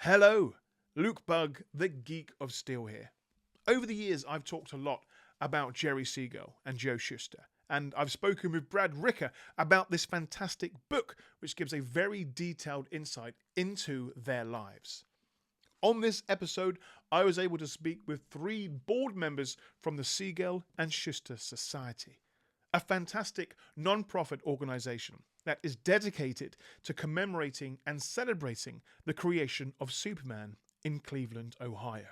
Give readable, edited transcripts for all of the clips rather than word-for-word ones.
Hello, Luke Bugg, the Geek of Steel here. Over the years, I've talked a lot about Jerry Siegel and Joe Shuster, and I've spoken with Brad Ricker about this fantastic book, which gives a very detailed insight into their lives. On this episode, I was able to speak with 3 board members from the Siegel and Shuster Society, a fantastic non-profit organization that is dedicated to commemorating and celebrating the creation of Superman in Cleveland, Ohio.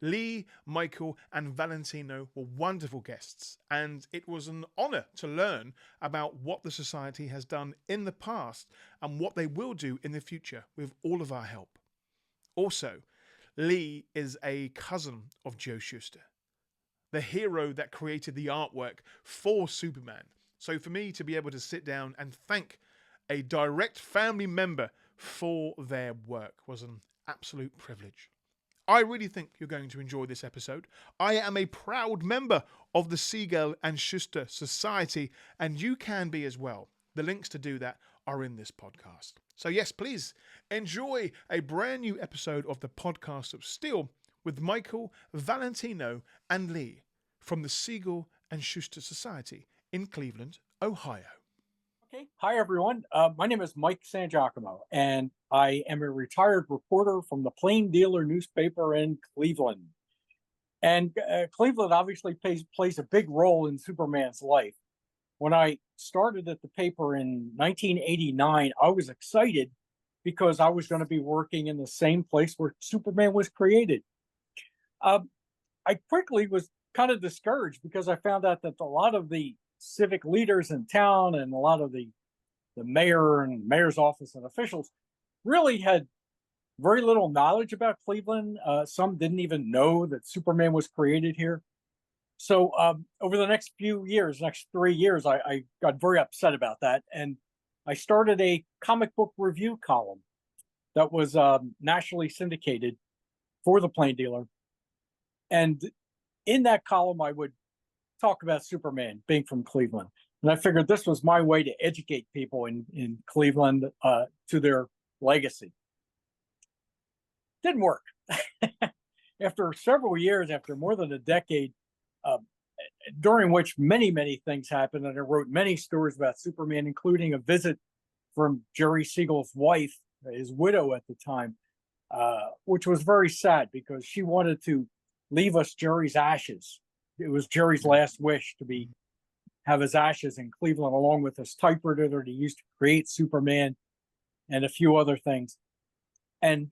Leigh, Michael, and Valentino were wonderful guests, and it was an honor to learn about what the Society has done in the past and what they will do in the future with all of our help. Also, Leigh is a cousin of Joe Shuster, the hero that created the artwork for Superman. So for me to be able to sit down and thank a direct family member for their work was an absolute privilege. I really think you're going to enjoy this episode. I am a proud member of the Siegel and Shuster Society, and you can be as well. The links to do that are in this podcast. So yes, please enjoy a brand new episode of the Podcast of Steel with Michael, Valentino, and Leigh from the Siegel and Shuster Society in Cleveland, Ohio. Okay. Hi, everyone. My name is Mike Sangiacomo, and I am a retired reporter from the Plain Dealer newspaper in Cleveland. And Cleveland obviously plays a big role in Superman's life. When I started at the paper in 1989, I was excited because I was going to be working in the same place where Superman was created. I quickly was kind of discouraged because I found out that a lot of the civic leaders in town and a lot of the mayor and mayor's office and officials really had very little knowledge about Cleveland. Some didn't even know that Superman was created here. So over the next 3 years, I got very upset about that. And I started a comic book review column that was nationally syndicated for the Plain Dealer. And in that column, I would talk about Superman being from Cleveland. And I figured this was my way to educate people in Cleveland to their legacy. Didn't work. After several years, after more than a decade, during which many things happened, and I wrote many stories about Superman, including a visit from Jerry Siegel's wife, his widow at the time, which was very sad because she wanted to leave us Jerry's ashes. It was Jerry's last wish to have his ashes in Cleveland, along with his typewriter that he used to create Superman and a few other things. And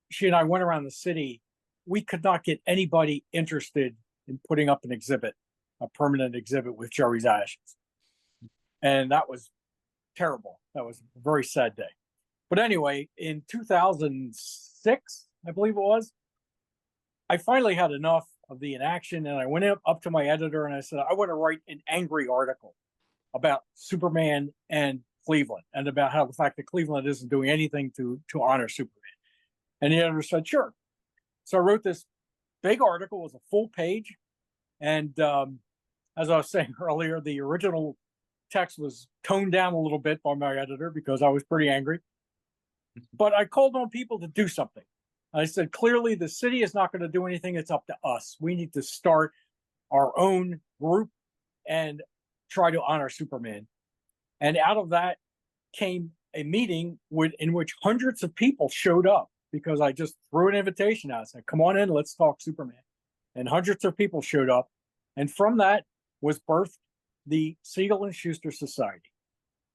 she and I went around the city. We could not get anybody interested in putting up an exhibit, a permanent exhibit with Jerry's ashes. And that was terrible. That was a very sad day. But anyway, in 2006, I believe it was, I finally had enough of the inaction, and I went up to my editor and I said, I want to write an angry article about Superman and Cleveland, and about how the fact that Cleveland isn't doing anything to honor Superman. And the editor said, sure. So I wrote this big article. It was a full page. And as I was saying earlier, the original text was toned down a little bit by my editor because I was pretty angry. But I called on people to do something. I said, clearly, the city is not going to do anything. It's up to us. We need to start our own group and try to honor Superman. And out of that came a meeting in which hundreds of people showed up because I just threw an invitation out. I said, come on in, let's talk Superman. And hundreds of people showed up. And from that was birthed the Siegel and Shuster Society.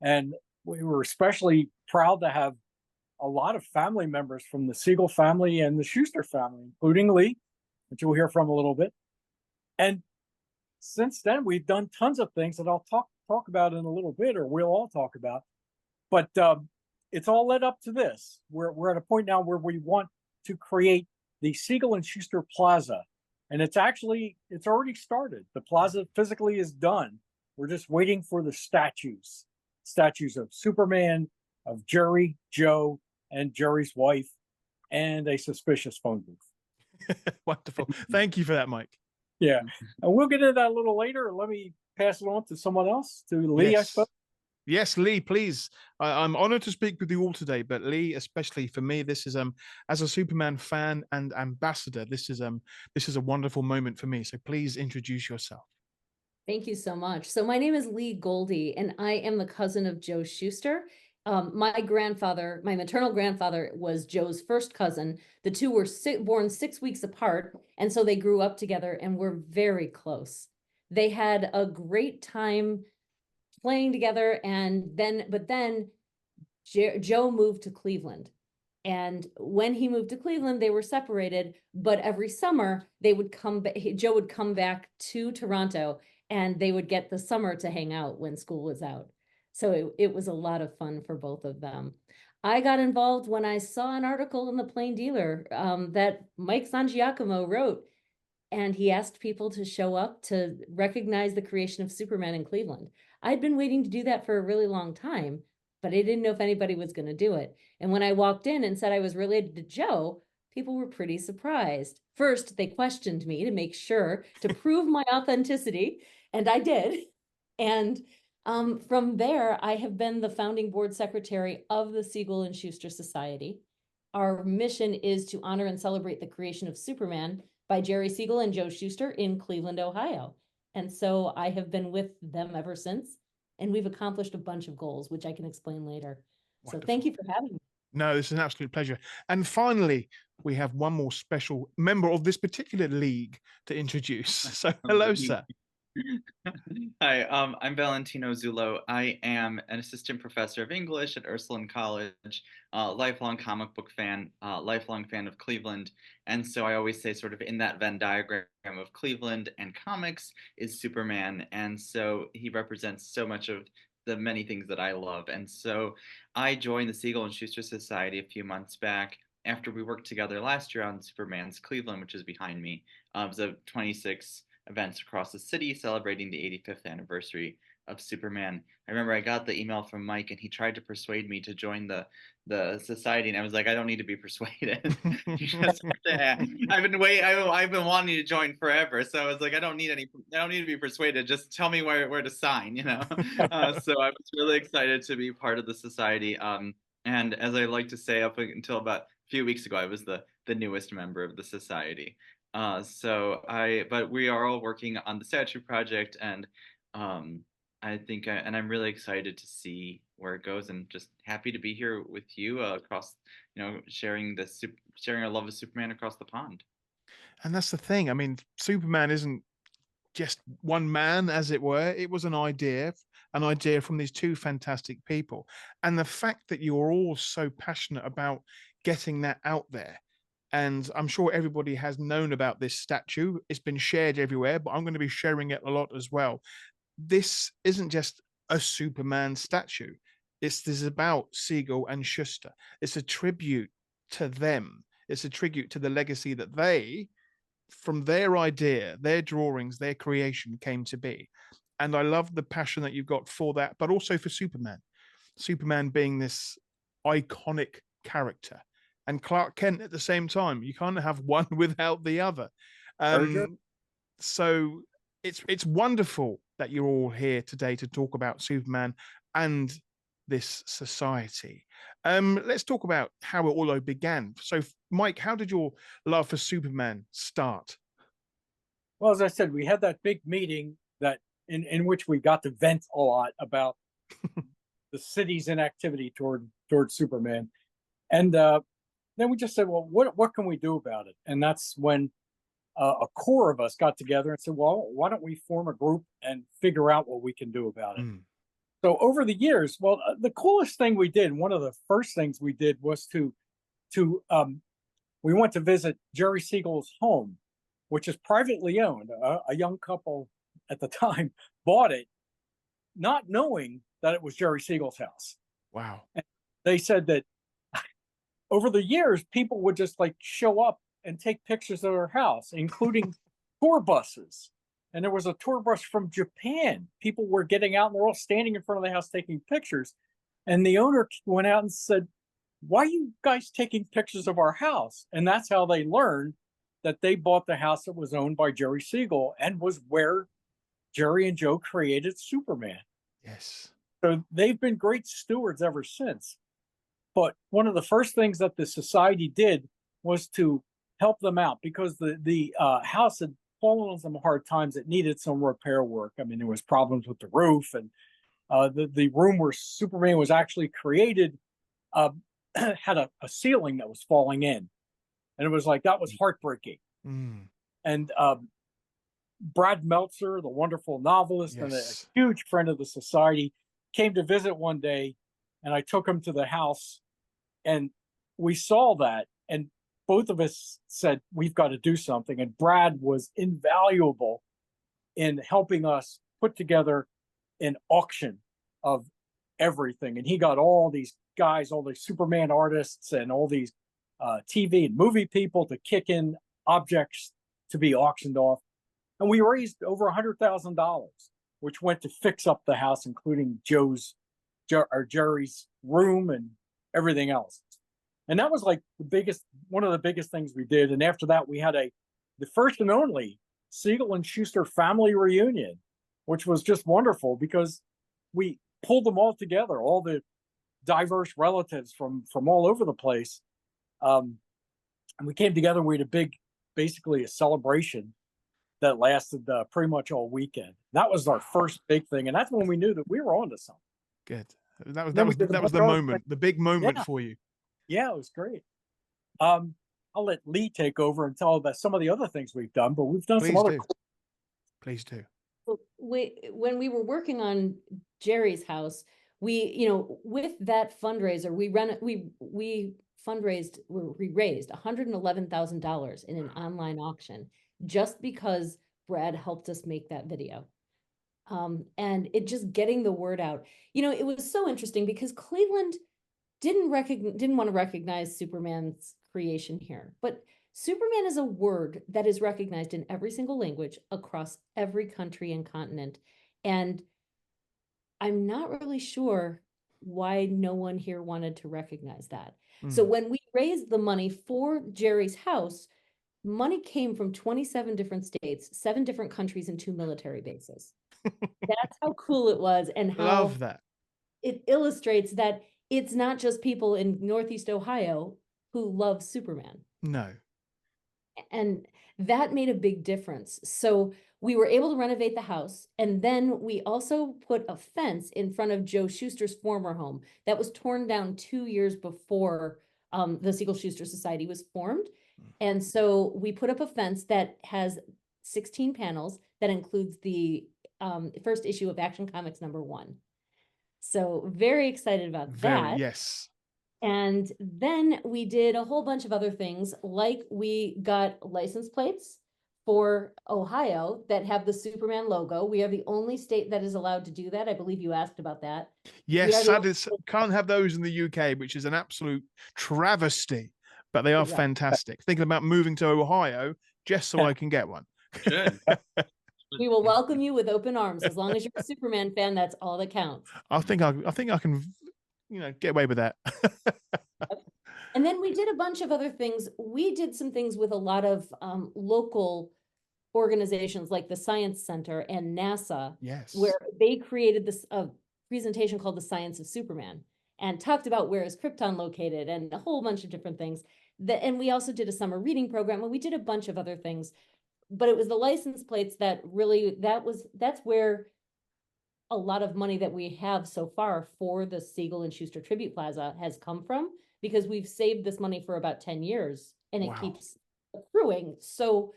And we were especially proud to have a lot of family members from the Siegel family and the Shuster family, including Leigh, which you'll hear from a little bit. And since then, we've done tons of things that I'll talk about in a little bit, or we'll all talk about. But it's all led up to this. We're at a point now where we want to create the Siegel and Shuster Plaza. And it's already started. The plaza physically is done. We're just waiting for the statues of Superman, of Jerry, Joe, and Jerry's wife, and a suspicious phone booth. Wonderful. Thank you for that, Mike. Yeah. And we'll get into that a little later. Let me pass it on to someone else, to Leigh, yes. I suppose. Yes, Lee, please. I'm honored to speak with you all today, but Lee, especially for me, this is as a Superman fan and ambassador, this is a wonderful moment for me. So please introduce yourself. Thank you so much. So my name is Leigh Goldie, and I am the cousin of Joe Shuster. My grandfather, my maternal grandfather, was Joe's first cousin. The two were born 6 weeks apart, and so they grew up together and were very close. They had a great time playing together, but then Joe moved to Cleveland. And when he moved to Cleveland, they were separated, but every summer they would Joe would come back to Toronto and they would get the summer to hang out when school was out. So it was a lot of fun for both of them. I got involved when I saw an article in the Plain Dealer that Mike Sangiacomo wrote, and he asked people to show up to recognize the creation of Superman in Cleveland. I'd been waiting to do that for a really long time, but I didn't know if anybody was going to do it. And when I walked in and said I was related to Joe, people were pretty surprised. First, they questioned me to make sure to prove my authenticity, and I did. And from there, I have been the founding board secretary of the Siegel and Shuster Society. Our mission is to honor and celebrate the creation of Superman by Jerry Siegel and Joe Shuster in Cleveland, Ohio. And so I have been with them ever since, and we've accomplished a bunch of goals, which I can explain later. So Wonderful. thank you for having me. No, this is an absolute pleasure. And finally, we have one more special member of this particular league to introduce. So hello, sir. Hi, I'm Valentino Zullo. I am an assistant professor of English at Ursuline College, lifelong comic book fan, lifelong fan of Cleveland. And so I always say, sort of in that Venn diagram of Cleveland and comics is Superman. And so he represents so much of the many things that I love. And so I joined the Siegel and Shuster Society a few months back after we worked together last year on Superman's Cleveland, which is behind me. It was a 26 events across the city celebrating the 85th anniversary of Superman. I remember I got the email from Mike and he tried to persuade me to join the society, and I was like, I don't need to be persuaded. You just have to have, I've been wanting to join forever, so I was like, I don't need to be persuaded. Just tell me where to sign, you know. So I was really excited to be part of the society. And as I like to say, up until about a few weeks ago, I was the newest member of the society. But we are all working on the statue project, and I think, and I'm really excited to see where it goes, and just happy to be here with you across, sharing our love of Superman across the pond. And that's the thing. I mean, Superman isn't just one man, as it were. It was an idea from these two fantastic people. And the fact that you're all so passionate about getting that out there. And I'm sure everybody has known about this statue. It's been shared everywhere, but I'm going to be sharing it a lot as well. This isn't just a Superman statue. This is about Siegel and Shuster. It's a tribute to them. It's a tribute to the legacy that they, from their idea, their drawings, their creation came to be. And I love the passion that you've got for that, but also for Superman. Superman being this iconic character, and Clark Kent at the same time. You can't have one without the other. So it's wonderful that you're all here today to talk about Superman and this society. Let's talk about how it all began. So, Mike, how did your love for Superman start? Well, as I said, we had that big meeting that in which we got to vent a lot about the city's inactivity toward Superman, and then we just said, well, what can we do about it? And that's when a core of us got together and said, well, why don't we form a group and figure out what we can do about it? So over the years, the coolest thing we did, one of the first things we did was we went to visit Jerry Siegel's home, which is privately owned. A young couple at the time bought it, not knowing that it was Jerry Siegel's house. Wow. And they said that over the years, people would just like show up and take pictures of their house, including tour buses. And there was a tour bus from Japan. People were getting out and they're all standing in front of the house taking pictures. And the owner went out and said, why are you guys taking pictures of our house? And that's how they learned that they bought the house that was owned by Jerry Siegel and was where Jerry and Joe created Superman. Yes. So they've been great stewards ever since. But one of the first things that the society did was to help them out because the house had fallen on some hard times. It needed some repair work. I mean, there was problems with the roof, and the room where Superman was actually created uh, had a ceiling that was falling in, and it was like that was heartbreaking. Mm. And Brad Meltzer, the wonderful novelist and a Yes. huge friend of the society, came to visit one day, and I took him to the house, and we saw that, and both of us said we've got to do something. And Brad was invaluable in helping us put together an auction of everything, and he got all these guys, all these Superman artists, and all these TV and movie people to kick in objects to be auctioned off. And we raised over $100,000, which went to fix up the house, including Jerry's room and everything else. And that was like one of the biggest things we did. And after that, we had the first and only Siegel and Shuster family reunion, which was just wonderful because we pulled them all together, all the diverse relatives from all over the place. And we came together. We had basically a celebration that lasted pretty much all weekend. That was our first big thing, and that's when we knew that we were onto something. Good. That was Then we did the another moment, the big moment Yeah. for you. Yeah, it was great. I'll let Lee take over and tell about some of the other things we've done, but we've done some Please other. do. Please do. When we were working on Jerry's house, with that fundraiser, we raised $111,000 in an online auction just because Brad helped us make that video. And it just getting the word out. It was so interesting because Cleveland didn't want to recognize Superman's creation here, but Superman is a word that is recognized in every single language across every country and continent. And I'm not really sure why no one here wanted to recognize that. So when we raised the money for Jerry's house, money came from 27 different states, 7 different countries, and 2 military bases. That's how cool it was, and how Love that. it illustrates that it's not just people in Northeast Ohio who love Superman. No. And that made a big difference. So we were able to renovate the house. And then we also put a fence in front of Joe Shuster's former home that was torn down 2 years before the Siegel Shuster Society was formed. And so we put up a fence that has 16 panels that includes the first issue of Action Comics #1. So very excited about that. Yes. And then we did a whole bunch of other things, like we got license plates for Ohio that have the Superman logo. We are the only state that is allowed to do that. I believe you asked about that. Yes, can't have those in the UK, which is an absolute travesty, but they are Right. fantastic. Thinking about moving to Ohio just so I can get one. Good. We will welcome you with open arms. As long as you're a Superman fan, that's all that counts. I think I can, get away with that. And then we did a bunch of other things. We did some things with a lot of local organizations like the Science Center and NASA, Yes. where they created this presentation called The Science of Superman and talked about where is Krypton located and a whole bunch of different things. And we also did a summer reading program, and we did a bunch of other things. But it was the license plates that really, that's where a lot of money that we have so far for the Siegel and Shuster Tribute Plaza has come from, because we've saved this money for about 10 years and it keeps accruing. So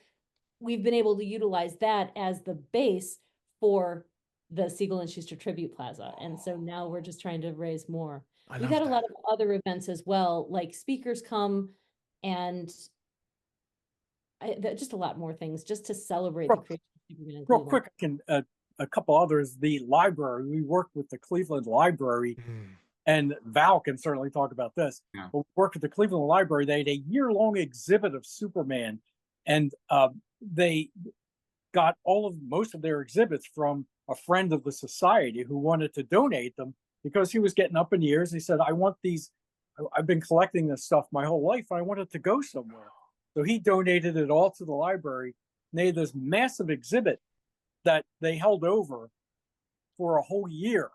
we've been able to utilize that as the base for the Siegel and Shuster Tribute Plaza. And so now we're just trying to raise more. We've had a lot of other events as well, like speakers come and just a lot more things just to celebrate the creation of Superman in Real Cleveland. quick, I can a couple others. The library, we worked with the Cleveland Library, and Val can certainly talk about this. Yeah. We worked with the Cleveland Library. They had a year-long exhibit of Superman, and they got most of their exhibits from a friend of the society who wanted to donate them because he was getting up in years. He said, I want these, I've been collecting this stuff my whole life, and I want it to go somewhere. So he donated it all to the library. And they had this massive exhibit that they held over for a whole year.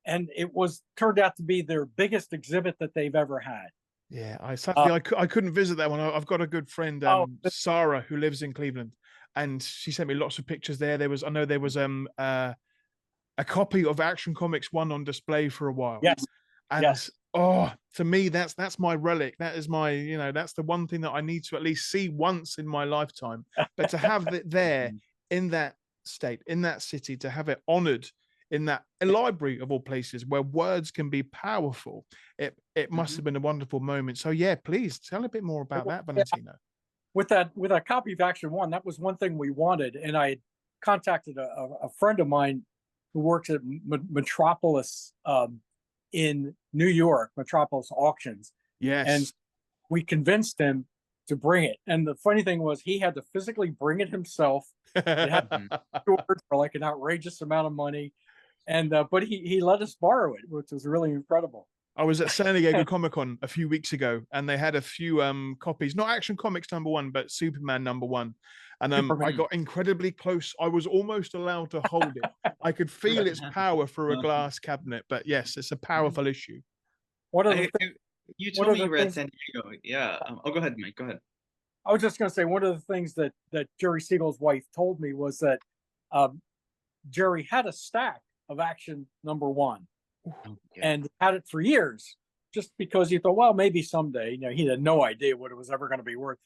and it was turned out to be their biggest exhibit that they've ever had. Yeah, sadly I couldn't visit that one. I've got a good friend, Oh, Sarah, who lives in Cleveland, and she sent me lots of pictures there. I know there was a copy of Action Comics 1 on display for a while. yes, And yes. oh, to me, that's my relic. That is my, that's the one thing that I need to at least see once in my lifetime. But to have it there in that state, in that city, to have it honored in that library of all places where words can be powerful, it must have been a wonderful moment. So yeah, please tell a bit more about that, Valentino. With that copy of Action 1, that was one thing we wanted, and I had contacted a friend of mine who works at Metropolis in New York, Metropolis Auctions, and Yes. we convinced him to bring it. And the funny thing was, he had to physically bring it himself. It had stored for like an outrageous amount of money, and but he let us borrow it, which was really incredible. I was at San Diego Comic-Con a few weeks ago, and they had a few copies, not Action Comics #1, but Superman #1. And I Superman. got incredibly close. I was almost allowed to hold it. I could feel its power through a glass cabinet. But yes, it's a powerful issue. One of the You one told of me the you were at things- San Diego. Yeah. Oh, go ahead, Mike. Go ahead. I was just going to say, one of the things that Jerry Siegel's wife told me was that Jerry had a stack of Action #1 and had it for years, just because he thought, well, maybe someday. He had no idea what it was ever going to be worth.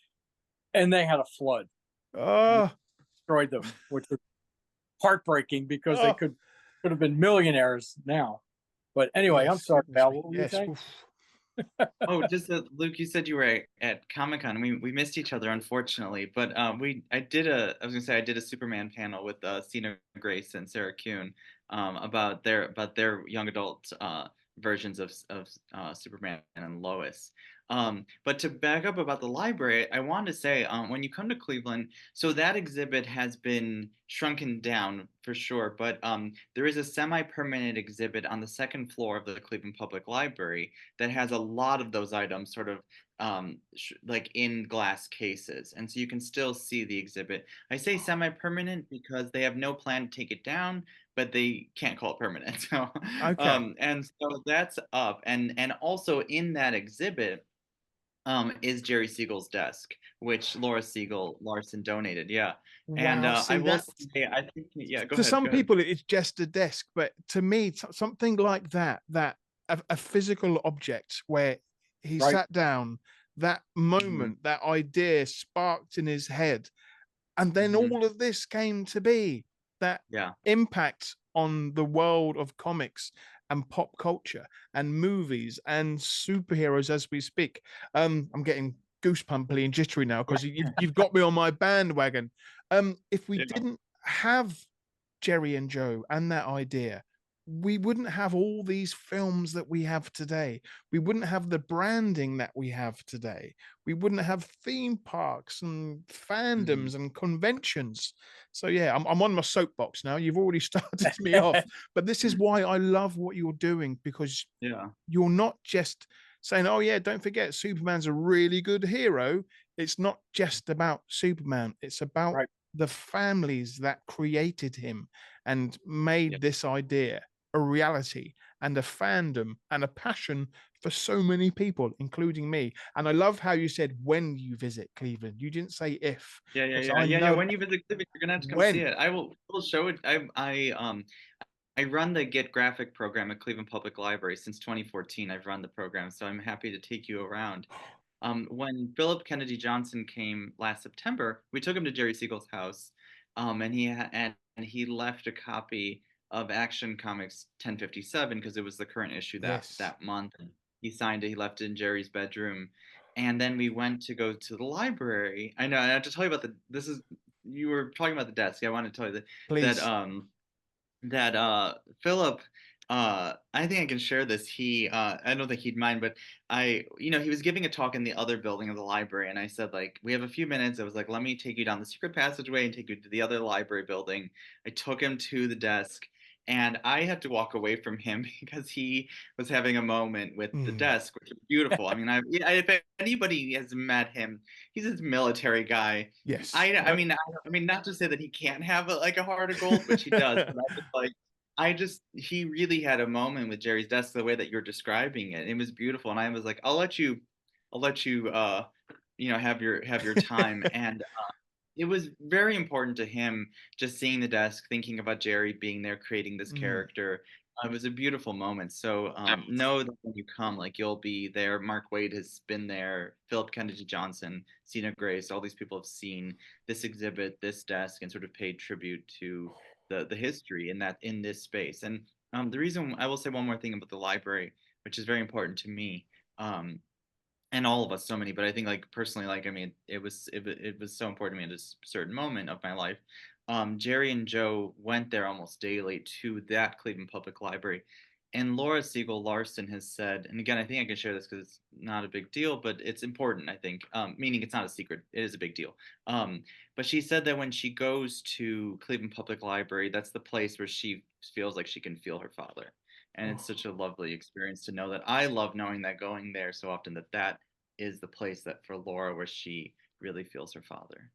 And they had a flood, Oh, destroyed them, which was heartbreaking because they could have been millionaires now. But anyway, I'm yes, sorry, goodness Val. me, What were you yes. saying? Oof. Oh, just Luke, you said you were at Comic-Con. We missed each other, unfortunately, but I did a Superman panel with Sina Grace and Sarah Kuhn about their young adult versions of Superman and Lois. But to back up about the library, I wanted to say when you come to Cleveland, so that exhibit has been shrunken down for sure, but there is a semi-permanent exhibit on the second floor of the Cleveland Public Library that has a lot of those items sort of like in glass cases. And so you can still see the exhibit. I say semi-permanent because they have no plan to take it down, but they can't call it permanent. So, Okay. and so that's up. And also in that exhibit, is Jerry Siegel's desk, which Laura Siegel Larson donated. Yeah. And Wow. See, I will that say, I think, yeah, go to ahead. some Go ahead. people it's just a desk, but to me, something like that, a physical object where he Right. sat down, that moment, that idea sparked in his head, and then all of this came to be, that Yeah. impact on the world of comics and pop culture and movies and superheroes as we speak. I'm getting goosebumpy and jittery now because you've got me on my bandwagon. If we Yeah. didn't have Jerry and Joe and that idea, we wouldn't have all these films that we have today. We wouldn't have the branding that we have today. We wouldn't have theme parks and fandoms and conventions. So yeah, I'm on my soapbox now. You've already started me off, but this is why I love what you're doing, because Yeah. you're not just saying, oh yeah, don't forget Superman's a really good hero. It's not just about Superman. It's about Right. the families that created him and made Yeah. this idea a reality, and a fandom and a passion for so many people, including me. And I love how you said when you visit Cleveland. You didn't say if. Yeah. When you visit Cleveland, you're gonna have to come see When. it. I will show it. I run the Get Graphic program at Cleveland Public Library since 2014. I've run the program, so I'm happy to take you around. When Philip Kennedy Johnson came last September, we took him to Jerry Siegel's house, and he left a copy of Action Comics 1057 because it was the current issue that month. And he signed it. He left it in Jerry's bedroom, and then we went to go to the library. I know. I have to tell you about you were talking about the desk. I want to tell you Please. that Philip, I think I can share this. I don't think he'd mind, but he was giving a talk in the other building of the library, and I said, like, we have a few minutes. I was like, let me take you down the secret passageway and take you to the other library building. I took him to the desk, and I had to walk away from him because he was having a moment with the desk, which is beautiful. I mean, if anybody has met him, he's this military guy. Yes. I mean, not to say that he can't have a heart of gold, which he does. But I was like, he really had a moment with Jerry's desk the way that you're describing it. It was beautiful. And I was like, I'll let you, have your time. And it was very important to him just seeing the desk, thinking about Jerry being there, creating this character. It was a beautiful moment. So know that when you come, like you'll be there. Mark Waid has been there. Philip Kennedy Johnson, Sina Grace, all these people have seen this exhibit, this desk, and sort of paid tribute to the history in this space. And the reason I will say one more thing about the library, which is very important to me. And all of us, so many, but I think like personally, like I mean, it was so important to me at a certain moment of my life. Jerry and Joe went there almost daily to that Cleveland Public Library, and Laura Siegel Larson has said, and again, I think I can share this because it's not a big deal, but it's important. I think, meaning it's not a secret, it is a big deal. But she said that when she goes to Cleveland Public Library, that's the place where she feels like she can feel her father. And it's such a lovely experience to know that. I love knowing that going there so often, that is the place that for Laura where she really feels her father.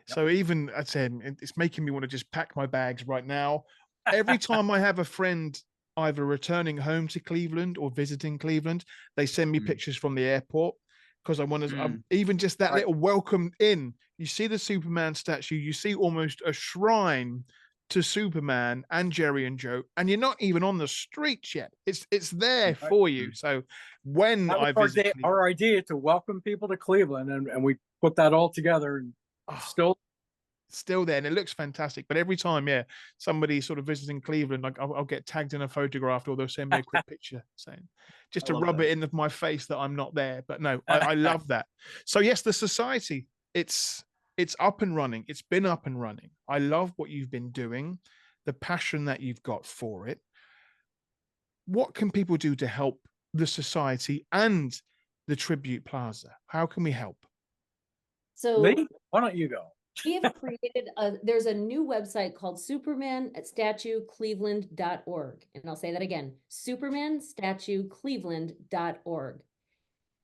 So even I'd say it's making me want to just pack my bags right now. Every time I have a friend either returning home to Cleveland or visiting Cleveland, they send me pictures from the airport because I want to even just that little welcome in. You see the Superman statue, you see almost a shrine to Superman and Jerry and Joe, and you're not even on the streets yet. It's there for you. So when That I was visit our idea to welcome people to Cleveland, and we put that all together, and still there, and it looks fantastic. But every time, somebody sort of visiting Cleveland, like I'll get tagged in a photograph, or they'll send me a quick picture saying, just to rub it into my face that I'm not there. But no, I love that. So yes, the society, it's up and running. It's been up and running. I love what you've been doing, the passion that you've got for it. What can people do to help the society and the Tribute Plaza? How can we help? So Leigh, why don't you go? we have created there's a new website called supermanstatuecleveland.org. And I'll say that again, supermanstatuecleveland.org.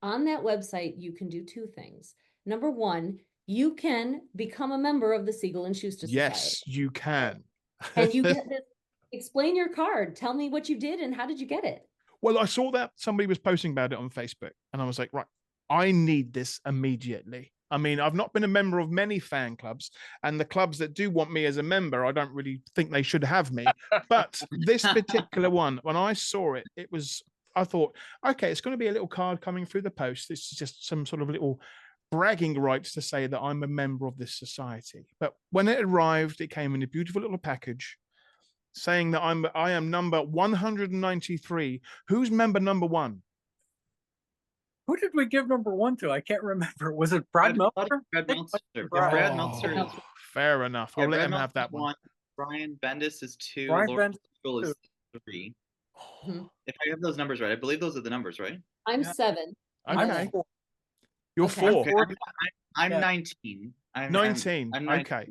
On that website, you can do two things. Number one, you can become a member of the Siegel and Shuster Society. Yes, you can. And you get this, explain your card. Tell me what you did and how did you get it? Well, I saw that somebody was posting about it on Facebook, and I was like, right, I need this immediately. I mean, I've not been a member of many fan clubs, and the clubs that do want me as a member, I don't really think they should have me. But this particular one, when I saw it, I thought, okay, it's going to be a little card coming through the post. It's just some sort of little bragging rights to say that I'm a member of this society. But when it arrived, it came in a beautiful little package saying that I am number 193. Who's member number one? Who did we give number one to? I can't remember. Was it Brad Meltzer? Brad Meltzer. Brad Meltzer is fair enough. I'll let him have that one. Brian Bendis is 2. Brian Laura Bendis is 3. If I have those numbers right, I believe those are the numbers, right? I'm 7. Okay. I'm You're 4. Okay. I'm 19. I'm 19. I'm okay.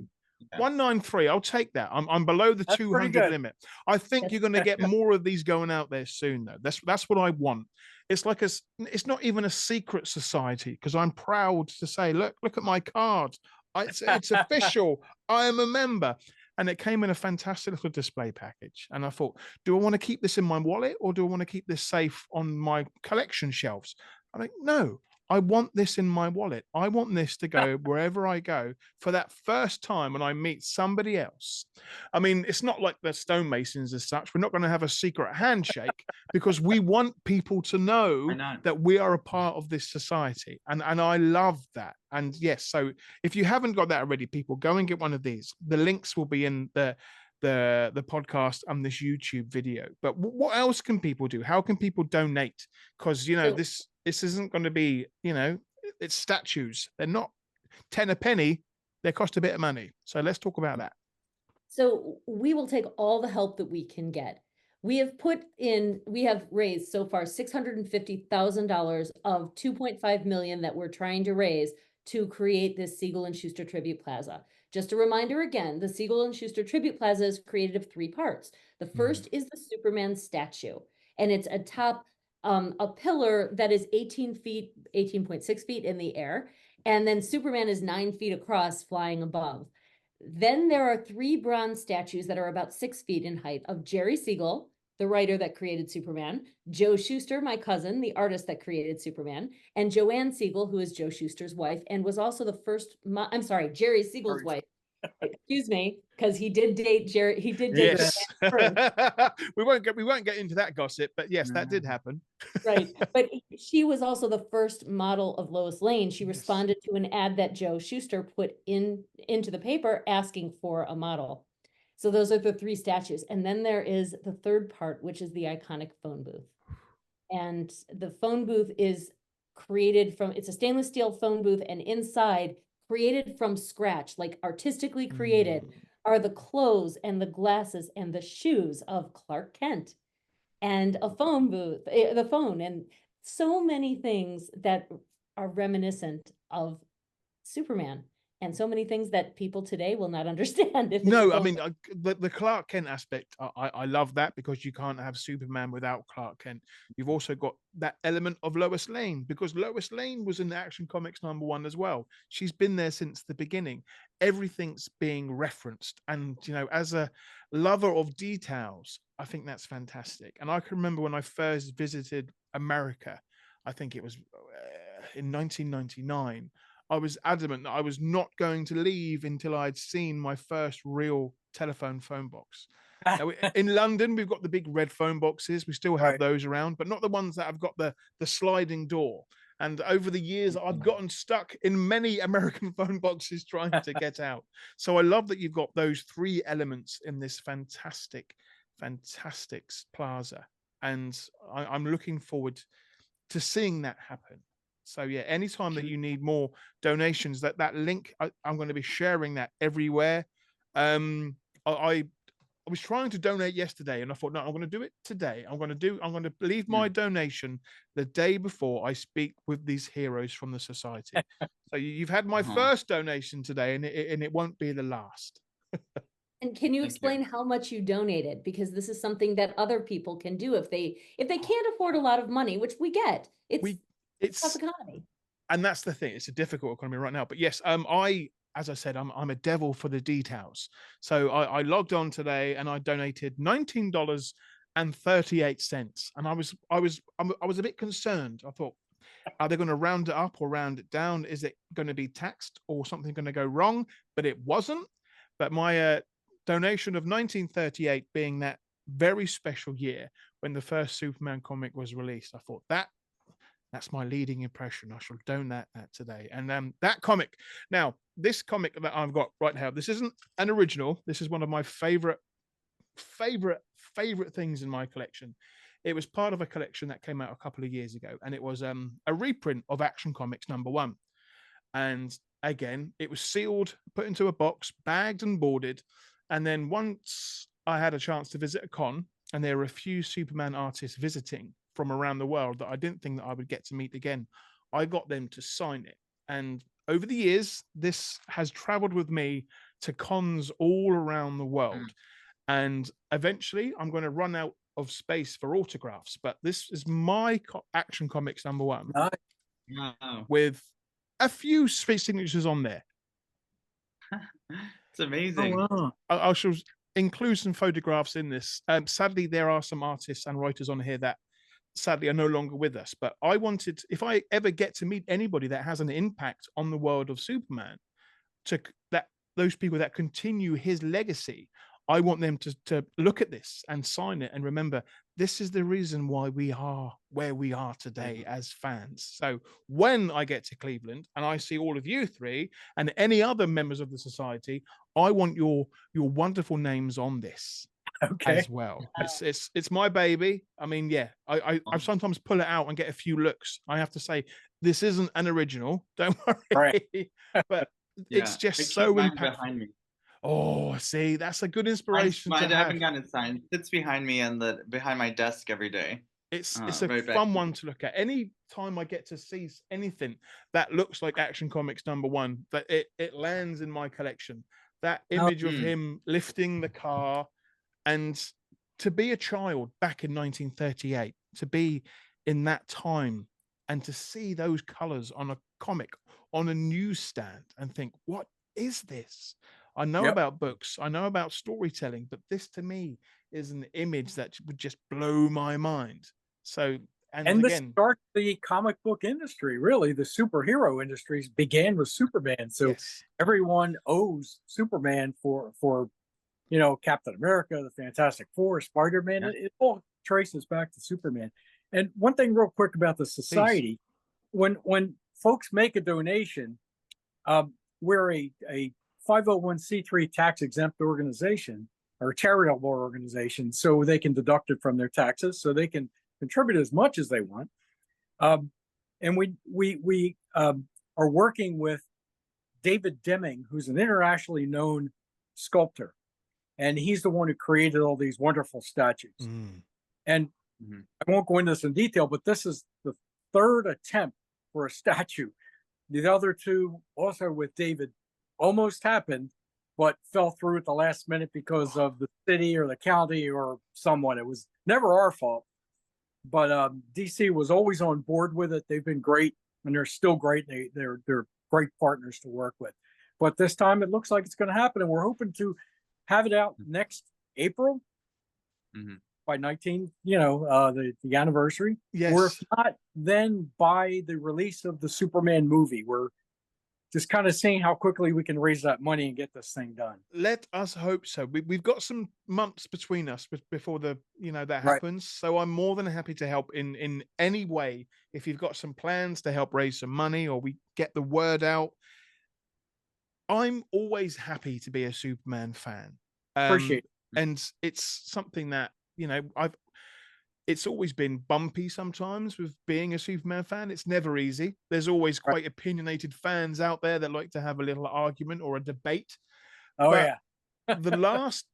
193. I'll take that. I'm below the 200 limit. I think you're going to get more of these going out there soon, though. That's what I want. It's like it's not even a secret society, because I'm proud to say, look at my card. It's official. I am a member. And it came in a fantastic little display package. And I thought, do I want to keep this in my wallet, or do I want to keep this safe on my collection shelves? I'm like, no, I want this in my wallet. I want this to go wherever I go for that first time when I meet somebody else. I mean, it's not like the stonemasons as such. We're not going to have a secret handshake because we want people to know that we are a part of this society. And I love that. And yes, so if you haven't got that already, people, go and get one of these. The links will be in the podcast and this YouTube video. But what else can people do? How can people donate? Because this isn't going to be, it's statues. They're not 10 a penny. They cost a bit of money. So let's talk about that. So we will take all the help that we can get. We have raised so far $650,000 of $2.5 million that we're trying to raise to create this Siegel and Shuster Tribute Plaza. Just a reminder again, the Siegel and Shuster Tribute Plaza is created of 3 parts. The first is the Superman statue, and it's atop a pillar that is 18.6 feet in the air. And then Superman is 9 feet across, flying above. Then there are 3 bronze statues that are about 6 feet in height of Jerry Siegel, the writer that created Superman, Joe Shuster, my cousin, the artist that created Superman, and Joanne Siegel, who is Joe Shuster's wife and was also the first, I'm sorry, Jerry Siegel's wife. Excuse me, because he did date Jerry. He did date Yes. Joanne first. we won't get into that gossip, but yes, that did happen. Right. But she was also the first model of Lois Lane. She Yes. responded to an ad that Joe Shuster put into the paper asking for a model. So those are the 3 statues. And then there is the third part, which is the iconic phone booth. And the phone booth is created from, it's a stainless steel phone booth, and inside, created from scratch, like artistically created, are the clothes and the glasses and the shoes of Clark Kent, and a phone booth, the phone, and so many things that are reminiscent of Superman, and so many things that people today will not understand. If No, I mean, the Clark Kent aspect, I love that, because you can't have Superman without Clark Kent. You've also got that element of Lois Lane, because Lois Lane was in the Action Comics #1 as well. She's been there since the beginning. Everything's being referenced. And, you know, as a lover of details, I think that's fantastic. And I can remember when I first visited America, I think it was in 1999. I was adamant that I was not going to leave until I'd seen my first real telephone phone box. Now, in London, we've got the big red phone boxes. We still have those around, but not the ones that have got the sliding door. And over the years, I've gotten stuck in many American phone boxes trying to get out. So I love that you've got those 3 elements in this fantastic plaza. And I'm looking forward to seeing that happen. So yeah, anytime that you need more donations, that link, I'm going to be sharing that everywhere. I was trying to donate yesterday, and I thought, no, I'm going to do it today. I'm going to leave my donation the day before I speak with these heroes from the society. So you've had my first donation today, and it won't be the last. And can you explain how much you donated? Because this is something that other people can do if they can't afford a lot of money, which we get. It's tough economy. And that's the thing. It's a difficult economy right now. But yes, as I said, I'm a devil for the details. So I logged on today and I donated $19.38. And I was a bit concerned. I thought, are they going to round it up or round it down? Is it going to be taxed or something going to go wrong? But it wasn't. But my donation of $19.38, being that very special year when the first Superman comic was released, I thought that's my leading impression. I shall donate that today. And that comic. Now, this comic that I've got right now, this isn't an original. This is one of my favorite things in my collection. It was part of a collection that came out a couple of years ago, and it was a reprint of Action Comics #1. And again, it was sealed, put into a box, bagged and boarded. And then once I had a chance to visit a con, and there were a few Superman artists visiting from around the world that I didn't think that I would get to meet again, I got them to sign it. And over the years, this has traveled with me to cons all around the world. And eventually I'm going to run out of space for autographs, but this is my Action Comics #1 with a few signatures on there. It's amazing. Oh, wow. I shall include some photographs in this. Sadly, there are some artists and writers on here that sadly are no longer with us, but I wanted, if I ever get to meet anybody that has an impact on the world of Superman, those people that continue his legacy, I want them to look at this and sign it and remember, this is the reason why we are where we are today as fans. So when I get to Cleveland and I see all of you 3 and any other members of the society, I want your wonderful names on this as well. It's my baby. I mean, yeah, I sometimes pull it out and get a few looks. I have to say, this isn't an original, don't worry. But it's just so impactful. Behind me. Oh, see, that's a good inspiration. I haven't gotten it signed. It sits behind me and behind my desk every day. It's a fun one to look at. Any time I get to see anything that looks like Action Comics #1, that it lands in my collection. That image of him lifting the car, and to be a child back in 1938, to be in that time, and to see those colors on a comic on a newsstand and think, what is this? I know Yep. about books, I know about storytelling, but this to me is an image that would just blow my mind. So, and And this again, starts the comic book industry, really. The superhero industries began with Superman. So yes, everyone owes Superman for you know, Captain America, the Fantastic Four, Spider-Man. Yeah. It all traces back to Superman. And one thing real quick about the please. society, when folks make a donation, we're a 501c3 tax exempt organization or charitable organization, so they can deduct it from their taxes, so they can contribute as much as they want. Um, and we are working with David Deming, who's an internationally known sculptor, and he's the one who created all these wonderful statues. Mm. And I won't go into this in detail, but this is the third attempt for a statue. The other two, also with David, almost happened, but fell through at the last minute because of the city or the county or someone. It was never our fault. But DC was always on board with it. They've been great, and they're still great. They're great partners to work with. But this time, it looks like it's going to happen, and we're hoping to have it out next April by 19. You know, the anniversary. Yes. Or if not, then by the release of the Superman movie, we're just kind of seeing how quickly we can raise that money and get this thing done. Let us hope so. We've got some months between us before that Right. happens. So I'm more than happy to help in any way. If you've got some plans to help raise some money or we get the word out, I'm always happy to be a Superman fan. Appreciate it. And it's something that, you know, it's always been bumpy sometimes with being a Superman fan. It's never easy. There's always Right. quite opinionated fans out there that like to have a little argument or a debate. Oh, But yeah. the last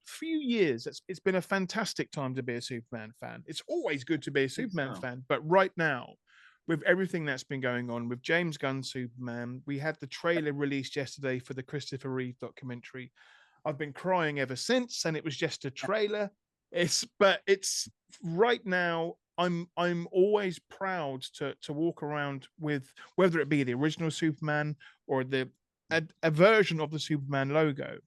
few years, it's been a fantastic time to be a Superman fan. It's always good to be a Superman so. fan, but right now, with everything that's been going on with James Gunn's Superman, we had the trailer released yesterday for the Christopher Reeve documentary. I've been crying ever since, and it was just a trailer. It's right now. I'm always proud to walk around with, whether it be the original Superman or a version of the Superman logo.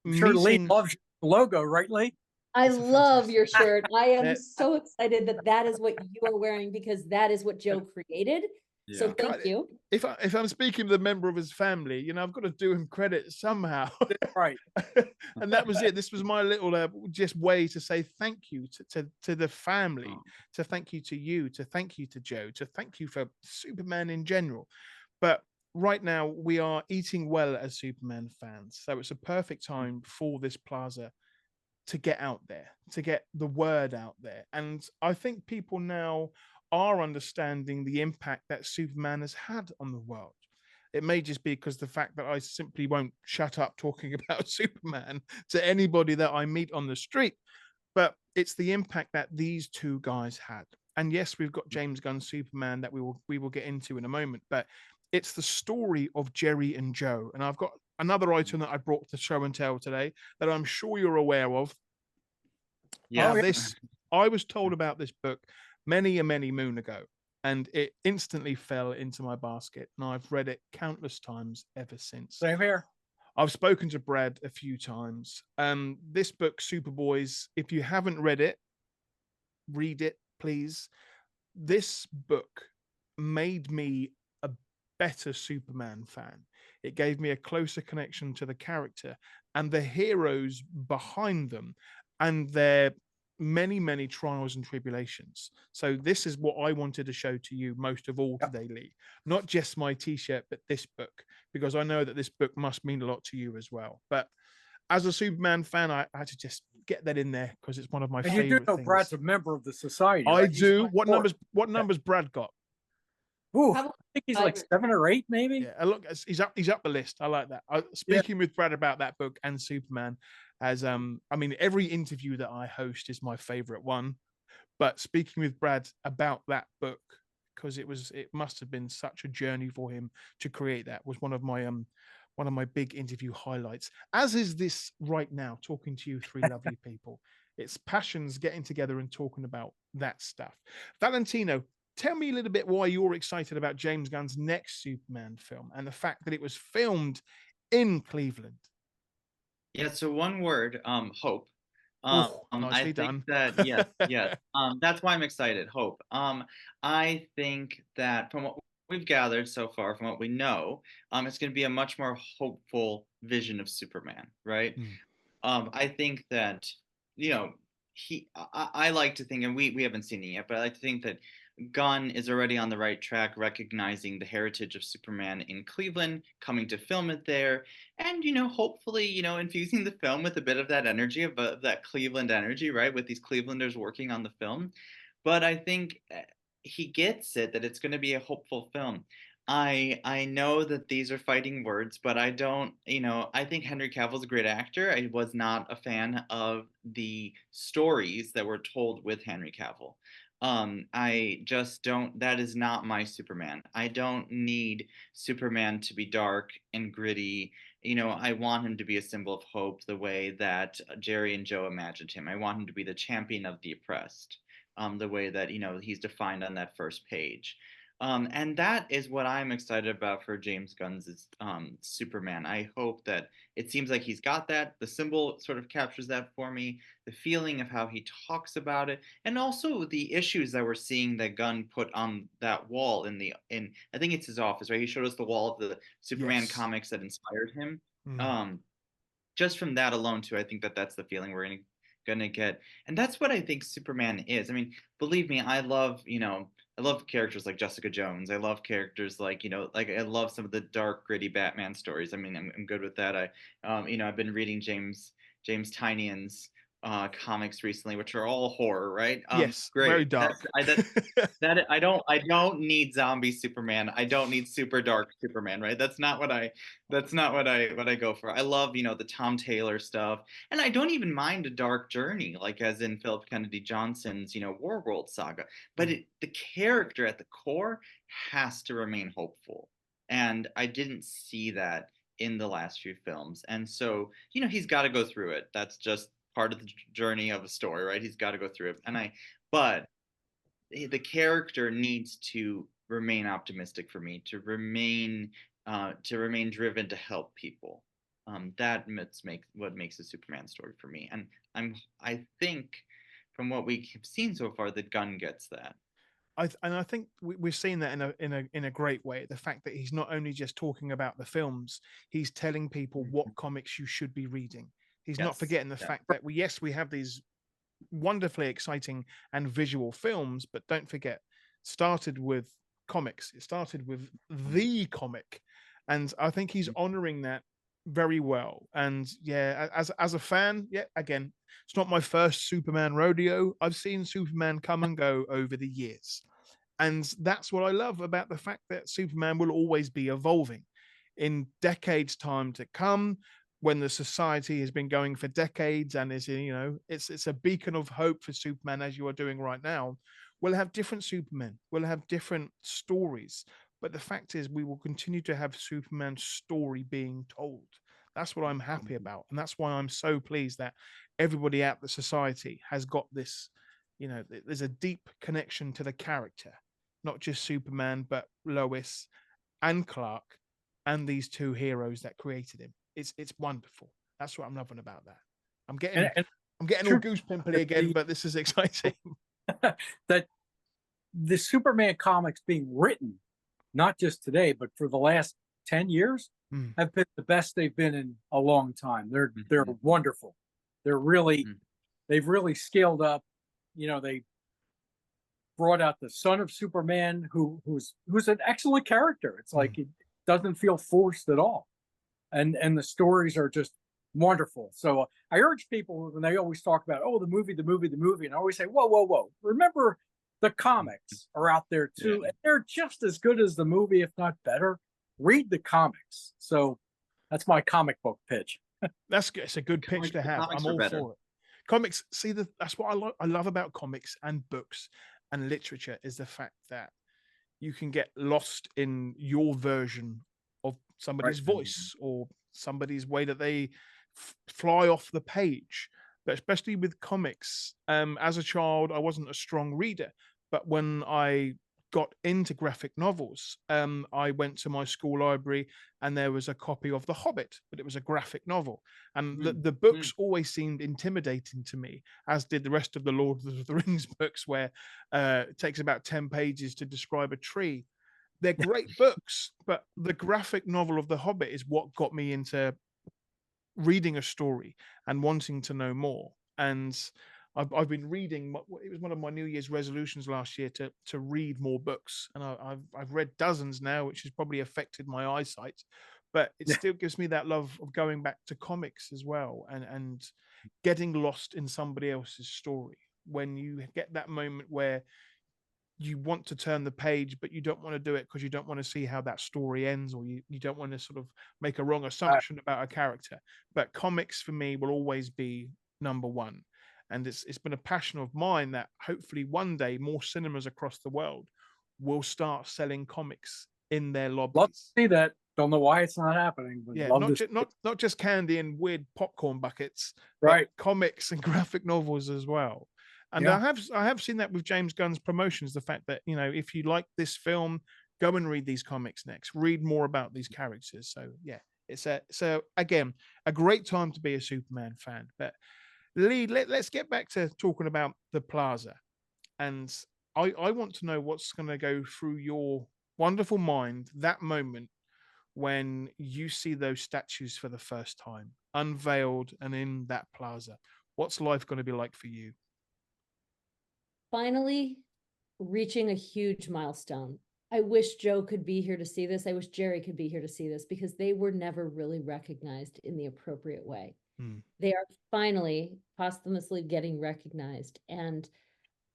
I'm sure Lee Meeting- loves your logo, right, Lee? I It's a love your shirt. I am That- so excited that that is what you are wearing because that is what Joe created. So Yeah. thank you. If I'm speaking with a member of his family, you know, I've got to do him credit somehow. Right. And that was it. This was my little just way to say thank you to the family, Oh. to thank you to you, to thank you to Joe, to thank you for Superman in general. But right now we are eating well as Superman fans, so it's a perfect time for this plaza to get out there, to get the word out there. And I think people now are understanding the impact that Superman has had on the world. It may just be because the fact that I simply won't shut up talking about Superman to anybody that I meet on the street, but it's the impact that these two guys had. And yes, we've got James Gunn's Superman that we will get into in a moment, but it's the story of Jerry and Joe. And I've got another item that I brought to show and tell today that I'm sure you're aware of. Yeah. yeah. This I was told about this book many moon ago, and it instantly fell into my basket, and I've read it countless times ever since. Same here. I've spoken to Brad a few times. This book, Superboys, if you haven't read it, read it, please. This book made me a better Superman fan. It gave me a closer connection to the character and the heroes behind them and their many trials and tribulations. So this is what I wanted to show to you most of all today, Lee. Not just my t-shirt, but this book, because I know that this book must mean a lot to you as well. But as a Superman fan, I had to just get that in there because it's one of my And you favorite do know things. Brad's a member of the society. I right? He's do. like What four. numbers Brad got? Ooh, How I think he's about like 7 or 8, maybe. Yeah, look, he's up the list. I like that. Speaking with Brad about that book and Superman, as I mean, every interview that I host is my favorite one. But speaking with Brad about that book, because it must have been such a journey for him to create that, was one of my big interview highlights. As is this right now, talking to you three lovely people. It's passions getting together and talking about that stuff. Valentino, tell me a little bit why you're excited about James Gunn's next Superman film and the fact that it was filmed in Cleveland? Yeah, so one word, hope. Oh, I nicely think done. that yes. That's why I'm excited. Hope. I think that from what we've gathered so far, from what we know, it's going to be a much more hopeful vision of Superman, right? Mm. I think that you know I like to think, and we haven't seen it yet, but I like to think that Gunn is already on the right track, recognizing the heritage of Superman in Cleveland, coming to film it there, and hopefully, infusing the film with a bit of that energy of that Cleveland energy, right? With these Clevelanders working on the film, but I think he gets it that it's going to be a hopeful film. I know that these are fighting words, but I don't, I think Henry Cavill's a great actor. I was not a fan of the stories that were told with Henry Cavill. I just don't, that is not my Superman. I don't need Superman to be dark and gritty. I want him to be a symbol of hope the way that Jerry and Joe imagined him. I want him to be the champion of the oppressed, the way that, he's defined on that first page. And that is what I'm excited about for James Gunn's Superman. I hope that it seems like he's got that. The symbol sort of captures that for me. The feeling of how he talks about it, and also the issues that we're seeing that Gunn put on that wall in I think it's his office, right? He showed us the wall of the Superman Yes. comics that inspired him. Mm. Just from that alone, too, I think that that's the feeling we're gonna get, and that's what I think Superman is. I mean, believe me, I love characters like Jessica Jones. I love characters like like I love some of the dark, gritty Batman stories. I mean, I'm good with that. I've been reading James Tynion's comics recently, which are all horror, right? Yes, very Great. dark. I don't need zombie Superman. I don't need super dark Superman, right? That's not what I go for. I love, the Tom Taylor stuff. And I don't even mind a dark journey, like as in Philip Kennedy Johnson's, Warworld saga. But the character at the core has to remain hopeful. And I didn't see that in the last few films. And so, he's got to go through it. That's just part of the journey of a story, right? He's got to go through it. But the character needs to remain optimistic for me, to remain driven to help people. That's what makes a Superman story for me, and I think from what we have seen so far, that Gunn gets that. I think we've seen that in a great way. The fact that he's not only just talking about the films, he's telling people what comics you should be reading. He's not Yes, forgetting the yeah. fact that we have these wonderfully exciting and visual films, but don't forget, started with comics. It started with the comic, and I think he's honoring that very well. And yeah, as a fan, yeah, again, it's not my first Superman rodeo. I've seen Superman come and go over the years. And that's what I love about the fact that Superman will always be evolving. In decades' time to come, when the society has been going for decades and is, it's a beacon of hope for Superman, as you are doing right now, we'll have different Supermen, we'll have different stories. But the fact is, we will continue to have Superman's story being told. That's what I'm happy about. And that's why I'm so pleased that everybody at the society has got this, there's a deep connection to the character, not just Superman, but Lois and Clark and these two heroes that created him. It's wonderful. That's what I'm loving about that. I'm getting all goose pimply again, but this is exciting. That the Superman comics being written, not just today, but for the last 10 years, have been the best they've been in a long time. They're wonderful. They've really scaled up. They brought out the son of Superman, who's an excellent character. It's like it doesn't feel forced at all, and the stories are just wonderful. So I urge people, when they always talk about the movie, and I always say, whoa, remember the comics are out there too, and they're just as good as the movie, if not better. Read the comics. So that's my comic book pitch. It's a good pitch to have. I'm all for it. Comics, see, that's what I love about comics and books and literature, is the fact that you can get lost in your version of somebody's voice or somebody's way that they fly off the page. But especially with comics, as a child, I wasn't a strong reader. But when I got into graphic novels. I went to my school library and there was a copy of The Hobbit, but it was a graphic novel. And the books always seemed intimidating to me, as did the rest of the Lord of the Rings books, where it takes about 10 pages to describe a tree. They're great books, but the graphic novel of The Hobbit is what got me into reading a story and wanting to know more. And I've been reading. It was one of my New Year's resolutions last year to read more books, and I've read dozens now, which has probably affected my eyesight, but it still gives me that love of going back to comics as well, and getting lost in somebody else's story. When you get that moment where you want to turn the page, but you don't want to do it because you don't want to see how that story ends, or you don't want to sort of make a wrong assumption about a character. But comics for me will always be number one. And it's been a passion of mine that hopefully one day more cinemas across the world will start selling comics in their lobbies. Love to see that. Don't know why it's not happening, but Yeah, love not just candy and weird popcorn buckets, right? But comics and graphic novels as well. And Yeah. I have seen that with James Gunn's promotions. The fact that, you know, if you like this film, go and read these comics next. Read more about these characters. So yeah, it's again a great time to be a Superman fan. But Leigh, let's get back to talking about the plaza. And I want to know what's going to go through your wonderful mind that moment when you see those statues for the first time, unveiled and in that plaza. What's life going to be like for you? Finally reaching a huge milestone. I wish Joe could be here to see this. I wish Jerry could be here to see this, because they were never really recognized in the appropriate way. They are finally posthumously getting recognized. And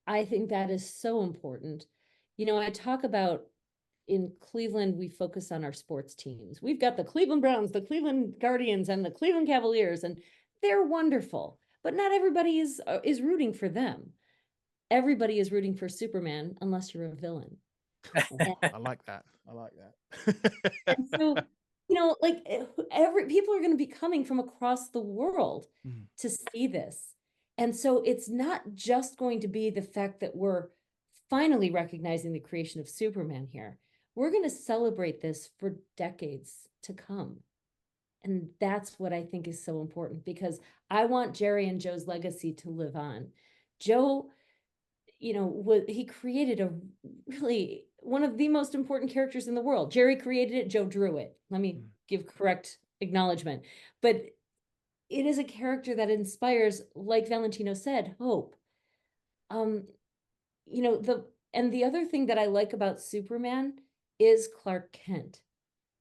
I think that is so important. You know, I talk about in Cleveland, we focus on our sports teams. We've got the Cleveland Browns, the Cleveland Guardians, and the Cleveland Cavaliers, and they're wonderful. But not everybody is rooting for them. Everybody is rooting for Superman, unless you're a villain. I like that. I like that. And so, you know, like people are going to be coming from across the world to see this. And so it's not just going to be the fact that we're finally recognizing the creation of Superman here. We're going to celebrate this for decades to come. And that's what I think is so important, because I want Jerry and Joe's legacy to live on. Joe, you know, he created a really one of the most important characters in the world. Jerry created it, Joe drew it. Let me give correct acknowledgement. But it is a character that inspires, like Valentino said, hope. You know, the other thing that I like about Superman is Clark Kent,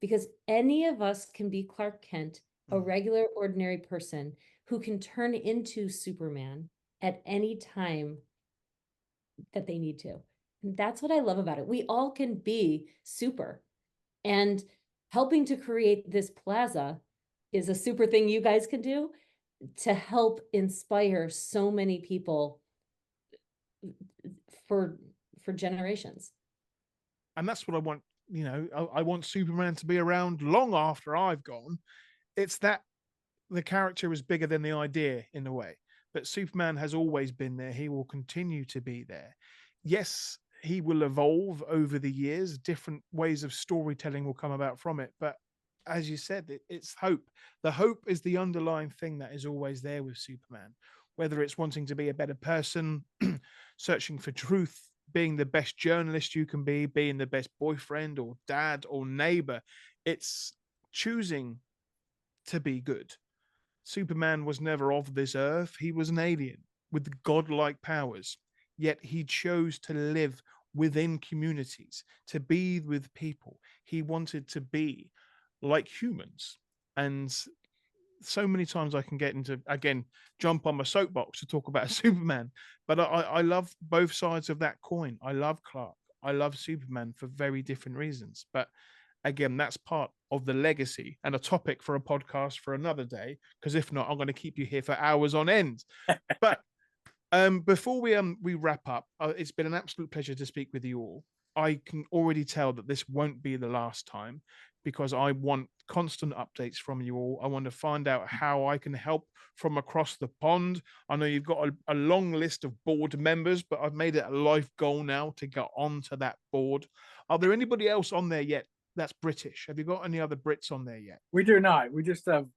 because any of us can be Clark Kent, a regular, ordinary person who can turn into Superman at any time that they need to. And that's what I love about it. We all can be super. And helping to create this plaza is a super thing you guys can do to help inspire so many people for generations. And that's what I want. You know, I want Superman to be around long after I've gone. It's that the character is bigger than the idea in a way, but Superman has always been there. He will continue to be there. Yes, he will evolve over the years. Different ways of storytelling will come about from it. But as you said, it's hope. The hope is the underlying thing that is always there with Superman, whether it's wanting to be a better person, searching for truth, being the best journalist you can be, being the best boyfriend or dad or neighbor. It's choosing to be good. Superman was never of this earth. He was an alien with godlike powers, yet he chose to live within communities, to be with people. He wanted to be like humans. And so many times I can get into, again, jump on my soapbox to talk about Superman, but I love both sides of that coin. I love Clark. I love Superman for very different reasons. But again, that's part of the legacy and a topic for a podcast for another day, because if not, I'm going to keep you here for hours on end. But before we wrap up, it's been an absolute pleasure to speak with you all. I can already tell that this won't be the last time, because I want constant updates from you all. I want to find out how I can help from across the pond. I know you've got a long list of board members, but I've made it a life goal now to get onto that board. Are there anybody else on there yet that's British? Have you got any other Brits on there yet? We do not. We just have,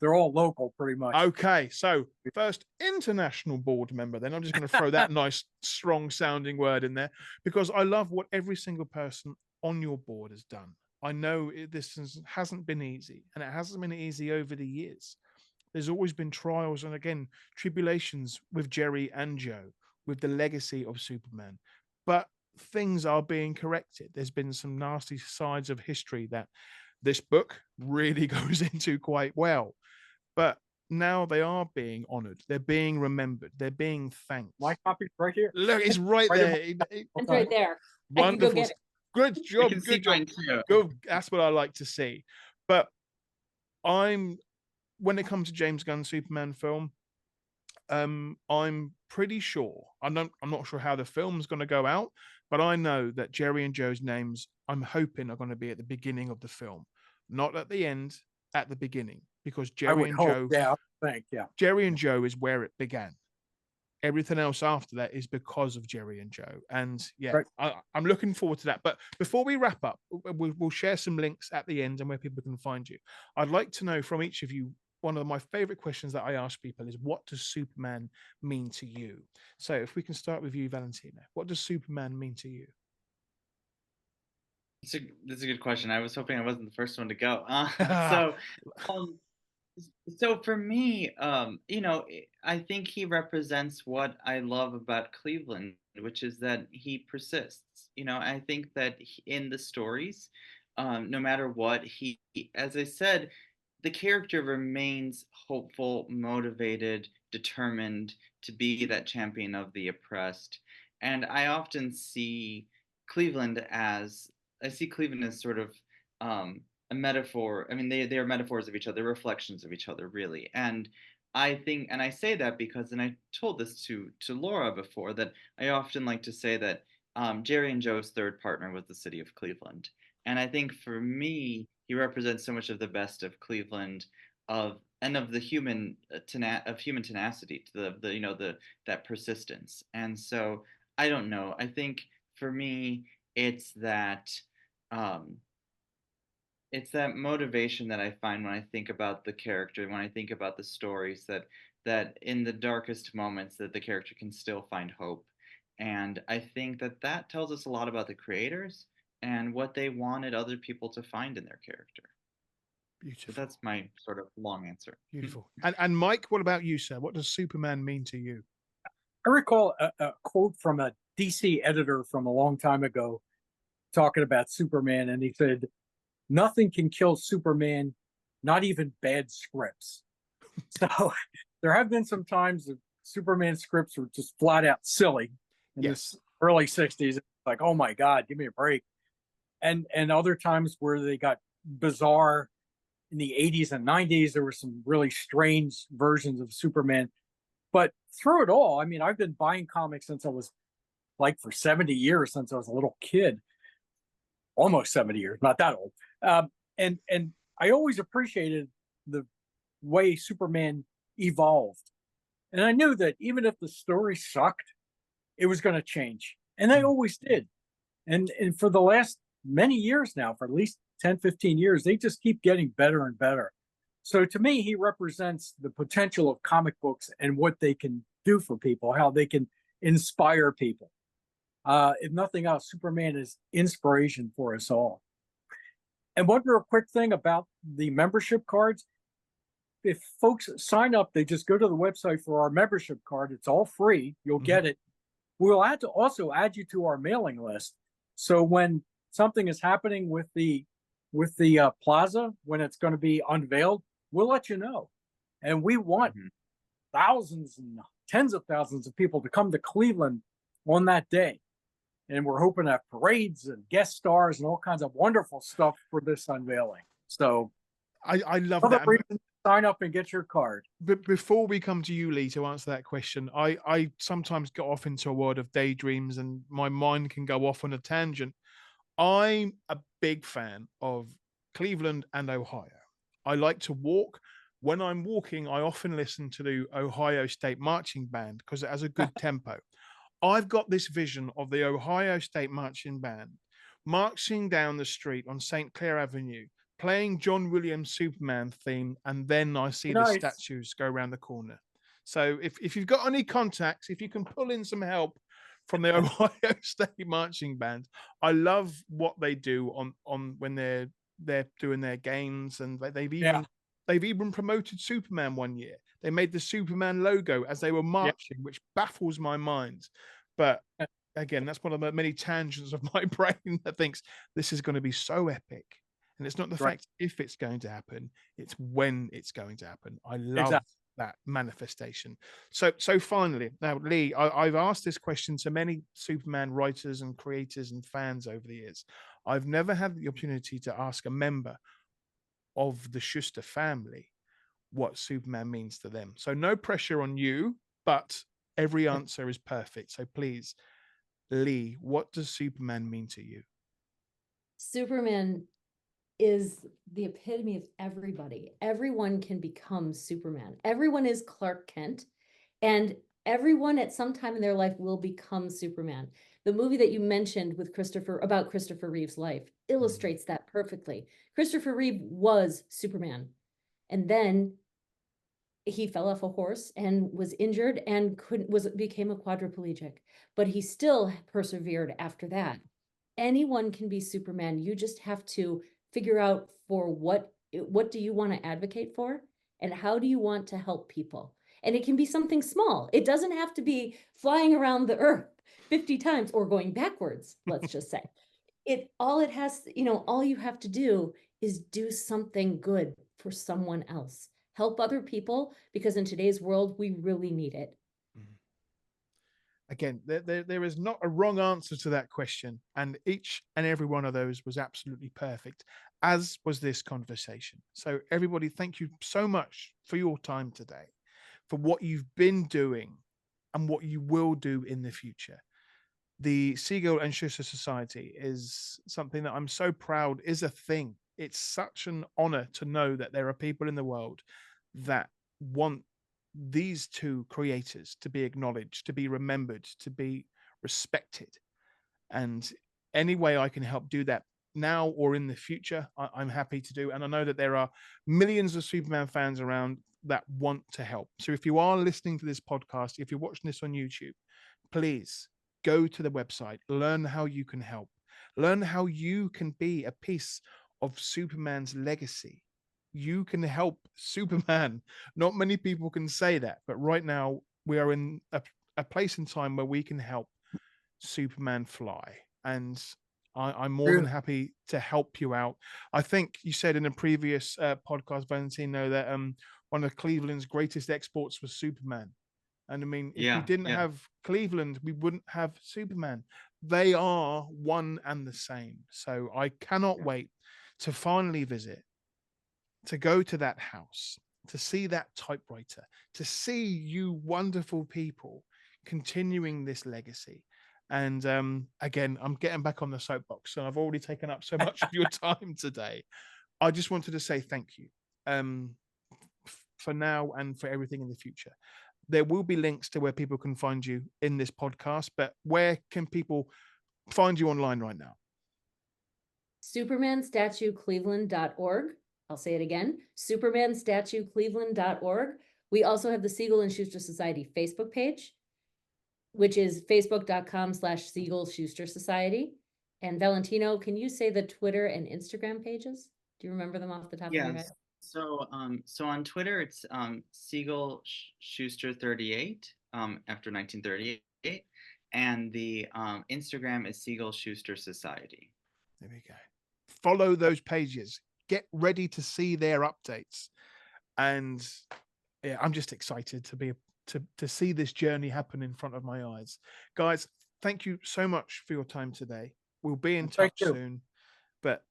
they're all local pretty much. Okay, so first international board member, then I'm just going to throw that nice, strong sounding word in there, because I love what every single person on your board has done. I know hasn't been easy, and it hasn't been easy over the years. There's always been trials and, again, tribulations with Jerry and Joe, with the legacy of Superman. But things are being corrected. There's been some nasty sides of history that this book really goes into quite well. But now they are being honored. They're being remembered. They're being thanked. My copy's right here. Look, it's right there. It's right there. Wonderful. get it. Good job. Good job. Good. That's what I like to see. But when it comes to James Gunn's Superman film, I'm pretty sure, I'm not sure how the film's going to go out, but I know that Jerry and Joe's names, I'm hoping, are going to be at the beginning of the film, not at the end, at the beginning, because Jerry and Joe, Jerry and Joe is where it began. Everything else after that is because of Jerry and Joe. And yeah, right. I'm looking forward to that. But before we wrap up, we'll share some links at the end and where people can find you. I'd like to know from each of you, one of my favorite questions that I ask people is, what does Superman mean to you? So if we can start with you, Valentino, what does Superman mean to you? That's a good question. I was hoping I wasn't the first one to go. So for me, I think he represents what I love about Cleveland, which is that he persists. I think that in the stories, no matter what, as I said, the character remains hopeful, motivated, determined to be that champion of the oppressed. And I often see Cleveland as sort of a metaphor. I mean, they are metaphors of each other, reflections of each other, really. And I think, and I say that because, and I told this to Laura before, that I often like to say that Jerry and Joe's third partner was the city of Cleveland. And I think for me, he represents so much of the best of Cleveland, of the human tenacity, to that persistence. And so I don't know. I think for me, it's that motivation that I find when I think about the character, when I think about the stories, that in the darkest moments that the character can still find hope. And I think that tells us a lot about the creators and what they wanted other people to find in their character. Beautiful. So that's my sort of long answer. Beautiful. And Mike, what about you, sir? What does Superman mean to you? I recall a quote from a DC editor from a long time ago talking about Superman, and he said, "Nothing can kill Superman, not even bad scripts." So there have been some times that Superman scripts were just flat out silly in the early 60s. Like, oh my God, give me a break. And other times where they got bizarre in the 80s and 90s. There were some really strange versions of Superman. But through it all, I mean, I've been buying comics since I was for 70 years, since I was a little kid. Almost 70 years, not that old. And I always appreciated the way Superman evolved. And I knew that even if the story sucked, it was going to change. And they always did. And for the last many years now, for at least 10, 15 years, they just keep getting better and better. So to me, he represents the potential of comic books and what they can do for people, how they can inspire people. If nothing else, Superman is inspiration for us all. And one real quick thing about the membership cards. If folks sign up, they just go to the website for our membership card. It's all free. You'll get it. We'll also add you to our mailing list. So when something is happening with the plaza, when it's going to be unveiled, we'll let you know. And we want thousands and tens of thousands of people to come to Cleveland on that day. And we're hoping to have parades and guest stars and all kinds of wonderful stuff for this unveiling. So I love that. sign up and get your card. But before we come to you, Lee, to answer that question, I sometimes get off into a world of daydreams and my mind can go off on a tangent. I'm a big fan of Cleveland and Ohio. I like to walk. When I'm walking, I often listen to the Ohio State Marching Band because it has a good tempo. I've got this vision of the Ohio State Marching Band marching down the street on St. Clair Avenue, playing John Williams' Superman theme, and then I see the Nice. statues go around the corner. So if you've got any contacts, if you can pull in some help from the Ohio State Marching Band, I love what they do on when they're doing their games, and they've even promoted Superman one year. They made the Superman logo as they were marching, which baffles my mind. But again, that's one of the many tangents of my brain that thinks this is going to be so epic. And it's not the fact if it's going to happen, it's when it's going to happen. I love that manifestation. So finally, now, Lee, I've asked this question to many Superman writers and creators and fans over the years. I've never had the opportunity to ask a member of the Shuster family what Superman means to them. So no pressure on you, but every answer is perfect. So please, Lee, what does Superman mean to you? Superman is the epitome of everybody. Everyone can become Superman. Everyone is Clark Kent, and everyone at some time in their life will become Superman. The movie that you mentioned with about Christopher Reeve's life illustrates that perfectly. Christopher Reeve was Superman, and then he fell off a horse and was injured and became a quadriplegic, but he still persevered after that. Anyone can be Superman. You just have to figure out for what do you want to advocate for, and how do you want to help people? And it can be something small. It doesn't have to be flying around the earth 50 times or going backwards, let's just say. All you have to do is do something good for someone else. Help other people, because in today's world, we really need it. Again, there is not a wrong answer to that question. And each and every one of those was absolutely perfect, as was this conversation. So everybody, thank you so much for your time today, for what you've been doing and what you will do in the future. The Siegel and Shuster Society is something that I'm so proud is a thing. It's such an honor to know that there are people in the world that want these two creators to be acknowledged, to be remembered, to be respected. And any way I can help do that now or in the future, I'm happy to do. And I know that there are millions of Superman fans around that want to help. So if you are listening to this podcast, if you're watching this on YouTube, please go to the website, learn how you can help, learn how you can be a piece of Superman's legacy. You can help Superman. Not many people can say that, but right now we are in a place in time where we can help Superman fly. And I'm more than happy to help you out. I think you said in a previous podcast, Valentino, that one of Cleveland's greatest exports was Superman. And I mean, if we didn't have Cleveland, we wouldn't have Superman. They are one and the same. So I cannot wait to finally visit, to go to that house, to see that typewriter, to see you wonderful people continuing this legacy. And again, I'm getting back on the soapbox, and I've already taken up so much of your time today. I just wanted to say thank you for now and for everything in the future. There will be links to where people can find you in this podcast, but where can people find you online right now? SupermanStatueCleveland.org. I'll say it again, SupermanStatueCleveland.org. We also have the Siegel and Shuster Society Facebook page, which is facebook.com/Siegel Shuster Society. And Valentino, can you say the Twitter and Instagram pages? Do you remember them off the top of your head? So on Twitter, it's Siegel Shuster 38 after 1938, and the Instagram is Siegel Shuster Society. There we go. Follow those pages. Get ready to see their updates. And yeah, I'm just excited to see this journey happen in front of my eyes. Guys, thank you so much for your time today. We'll be in touch soon. But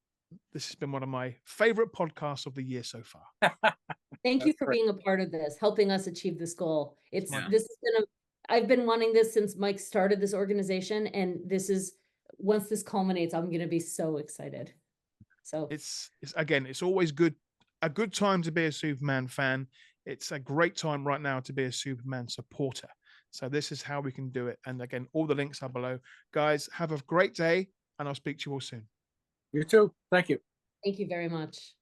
This has been one of my favorite podcasts of the year so far. Thank you That's for great. being a part of this, helping us achieve this goal. It's Yeah. this has been I've been wanting this since Mike started this organization, and this is once this culminates, I'm going to be so excited. So It's again, it's always a good time to be a Superman fan. It's a great time right now to be a Superman supporter. So this is how we can do it. And again, all the links are below. Guys, have a great day, and I'll speak to you all soon. You too. Thank you. thank you very much.